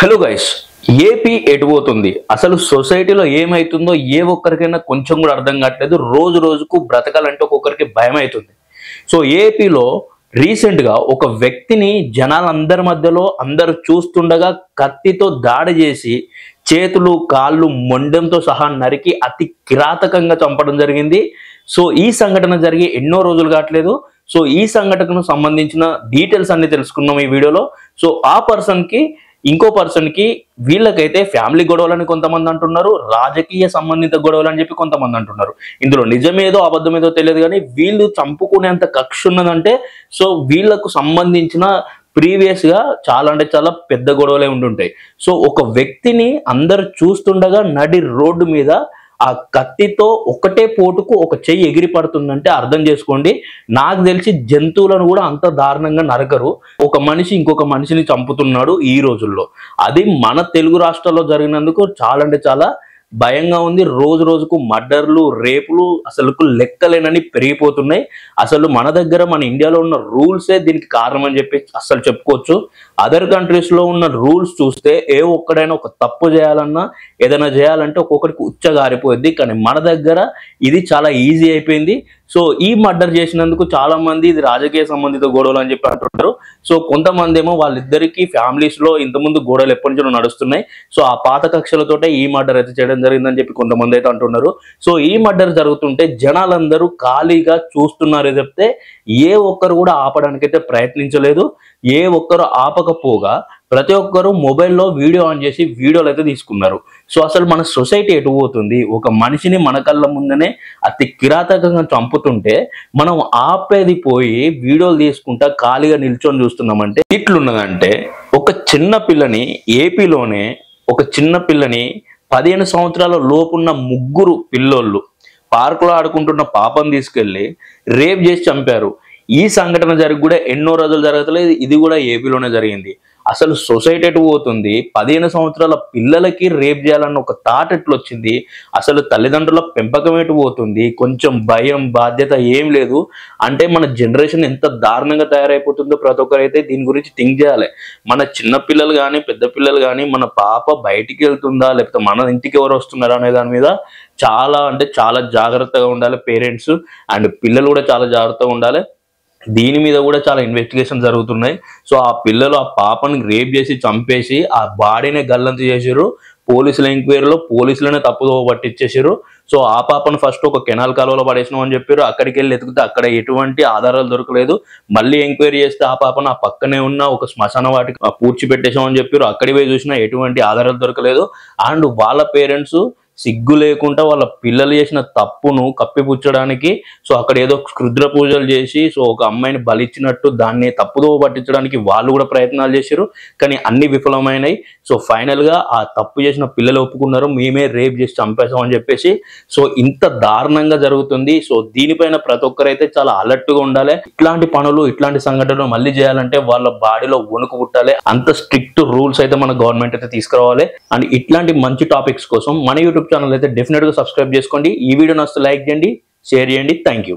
Hello guys, AP ఎటుపోతుంది? అసలు సొసైటీలో ఏమైతుందో ఏ ఒక్కరికైనా కొంచెం కూడా అర్థం కావట్లేదు. రోజు రోజుకు బ్రతకాలంటే ఒక్కొక్కరికి భయం అవుతుంది. సో ఏపీలో రీసెంట్గా ఒక వ్యక్తిని జనాలందరి మధ్యలో అందరూ చూస్తుండగా కత్తితో దాడి చేసి చేతులు కాళ్ళు మొండెంతో సహా నరికి అతి కిరాతకంగా చంపడం జరిగింది. సో ఈ సంఘటన జరిగి ఎన్నో రోజులు కావట్లేదు. సో ఈ సంఘటనకు సంబంధించిన డీటెయిల్స్ అన్ని తెలుసుకున్నాం ఈ వీడియోలో. సో ఆ పర్సన్కి ఇంకో పర్సన్కి వీళ్ళకైతే ఫ్యామిలీ గొడవలని కొంతమంది అంటున్నారు, రాజకీయ సంబంధిత గొడవలు అని చెప్పి కొంతమంది అంటున్నారు. ఇందులో నిజమేదో అబద్ధమేదో తెలియదు, కానీ వీళ్ళు చంపుకునేంత కక్ష ఉన్నదంటే సో వీళ్ళకు సంబంధించిన ప్రీవియస్ గా చాలా అంటే చాలా పెద్ద గొడవలే ఉండుంటాయి. సో ఒక వ్యక్తిని అందరు చూస్తుండగా నడి రోడ్డు మీద ఆ కత్తితో ఒకటే పోటుకు ఒక చెయ్యి ఎగిరి పడుతుందంటే అర్థం చేసుకోండి. నాకు తెలిసి జంతువులను కూడా అంత దారుణంగా నరకరు. ఒక మనిషి ఇంకొక మనిషిని చంపుతున్నాడు ఈ రోజుల్లో. అది మన తెలుగు రాష్ట్రాల్లో జరిగినందుకు చాలా అంటే చాలా భయంగా ఉంది. రోజు రోజుకు మర్డర్లు, రేపులు అసలు లెక్కలేనని పెరిగిపోతున్నాయి. అసలు మన దగ్గర మన ఇండియాలో ఉన్న రూల్సే దీనికి కారణం అని చెప్పి అసలు చెప్పుకోవచ్చు. అదర్ కంట్రీస్ లో ఉన్న రూల్స్ చూస్తే ఏ ఒక్కడైనా ఒక తప్పు చేయాలన్నా ఏదైనా చేయాలంటే ఒక్కొక్కరికి ఉచ్చగారిపోద్ది. కానీ మన దగ్గర ఇది చాలా ఈజీ అయిపోయింది. సో ఈ మర్డర్ చేసినందుకు చాలా మంది ఇది రాజకీయ సంబంధిత గొడవలు అని చెప్పి అంటున్నారు. సో కొంతమంది ఏమో వాళ్ళిద్దరికి ఫ్యామిలీస్ లో ఇంతకుముందు గొడవలు ఎప్పటి నుంచో నడుస్తున్నాయి. సో ఆ పాత కక్షలతోటే ఈ మర్డర్ అయితే చేయడం జరిగిందని చెప్పి కొంతమంది అయితే అంటున్నారు. సో ఈ మర్డర్ జరుగుతుంటే జనాలందరూ ఖాళీగా చూస్తున్నారే చెప్తే ఏ ఒక్కరు కూడా ఆపడానికైతే ప్రయత్నించలేదు. ఏ ఒక్కరు ఆపకపోగా ప్రతి ఒక్కరు మొబైల్లో వీడియో ఆన్ చేసి వీడియోలు అయితే తీసుకున్నారు. సో అసలు మన సొసైటీ ఎటు పోతుంది? ఒక మనిషిని మన కళ్ళ ముందనే అతి కిరాతకంగా చంపుతుంటే మనం ఆపేది పోయి వీడియోలు తీసుకుంటా ఖాళీగా నిల్చొని చూస్తున్నామంటే ఇట్లున్నదంటే ఒక చిన్న పిల్లని ఏపీలోనే ఒక చిన్న పిల్లని 15 సంవత్సరాల లోపున్న 3 పిల్లోళ్ళు పార్కులో ఆడుకుంటున్న పాపను తీసుకెళ్లి రేప్ చేసి చంపారు. ఈ సంఘటన జరిగి కూడా ఎన్నో రోజులు జరగట్లేదు. ఇది కూడా ఏపీలోనే జరిగింది. అసలు సొసైటీ ఎటు పోతుంది? 15 సంవత్సరాల పిల్లలకి రేప్ చేయాలన్న ఒక థాట్ ఎట్లు వచ్చింది? అసలు తల్లిదండ్రుల పెంపకం ఎటు పోతుంది? కొంచెం భయం బాధ్యత ఏం లేదు అంటే మన జనరేషన్ ఎంత దారుణంగా తయారైపోతుందో ప్రతి ఒక్కరైతే దీని గురించి థింక్ చేయాలి. మన చిన్న పిల్లలు కానీ పెద్ద పిల్లలు కానీ మన పాప బయటికి వెళ్తుందా లేకపోతే మన ఇంటికి ఎవరు వస్తున్నారా అనే దాని మీద చాలా అంటే చాలా జాగ్రత్తగా ఉండాలి పేరెంట్స్ అండ్ పిల్లలు కూడా చాలా జాగ్రత్తగా ఉండాలి. దీని మీద కూడా చాలా ఇన్వెస్టిగేషన్ జరుగుతున్నాయి. సో ఆ పిల్లలు ఆ పాపని రేప్ చేసి చంపేసి ఆ బాడీనే గల్లంతు చేసారు. పోలీసుల ఎంక్వైరీలో పోలీసులనే తప్పుదో పట్టించేసారు. సో ఆ పాపను ఫస్ట్ ఒక కెనాల్ కాలువలో పడేసినాం అని చెప్పారు. అక్కడికి వెళ్ళి ఎతికితే అక్కడ ఎటువంటి ఆధారాలు దొరకలేదు. మళ్ళీ ఎంక్వైరీ చేస్తే ఆ పాపను ఆ పక్కనే ఉన్న ఒక శ్మశాన వాటికి పూడ్చిపెట్టేసామని చెప్పారు. అక్కడికి పోయి చూసినా ఎటువంటి ఆధారాలు దొరకలేదు. అండ్ వాళ్ళ పేరెంట్స్ సిగ్గు లేకుండా వాళ్ళ పిల్లలు చేసిన తప్పును కప్పిపుచ్చడానికి సో అక్కడ ఏదో క్షుద్ర పూజలు చేసి సో ఒక అమ్మాయిని బలిచ్చినట్టు దాన్ని తప్పుదో పట్టించడానికి వాళ్ళు కూడా ప్రయత్నాలు చేశారు. కానీ అన్ని విఫలమైనాయి. సో ఫైనల్ గా ఆ తప్పు చేసిన పిల్లలు ఒప్పుకున్నారు, మేమే రేప్ చేసి చంపేసాం అని చెప్పేసి. సో ఇంత దారుణంగా జరుగుతుంది. సో దీనిపైన ప్రతి ఒక్కరైతే చాలా అలర్ట్ గా ఉండాలి. ఇట్లాంటి పనులు ఇట్లాంటి సంఘటనలు మళ్ళీ చేయాలంటే వాళ్ళ బాడీలో వణుకు పుట్టాలి. అంత స్ట్రిక్ట్ రూల్స్ అయితే మన గవర్నమెంట్ అయితే తీసుకురావాలి. అండ్ ఇట్లాంటి మంచి టాపిక్స్ కోసం మన యూట్యూబ్ ఛానల్ అయితే డెఫినెట్ గా సబ్స్క్రైబ్ చేసుకోండి. ఈ వీడియో నచ్చితే లైక్ చేయండి, షేర్ చేయండి. Thank you.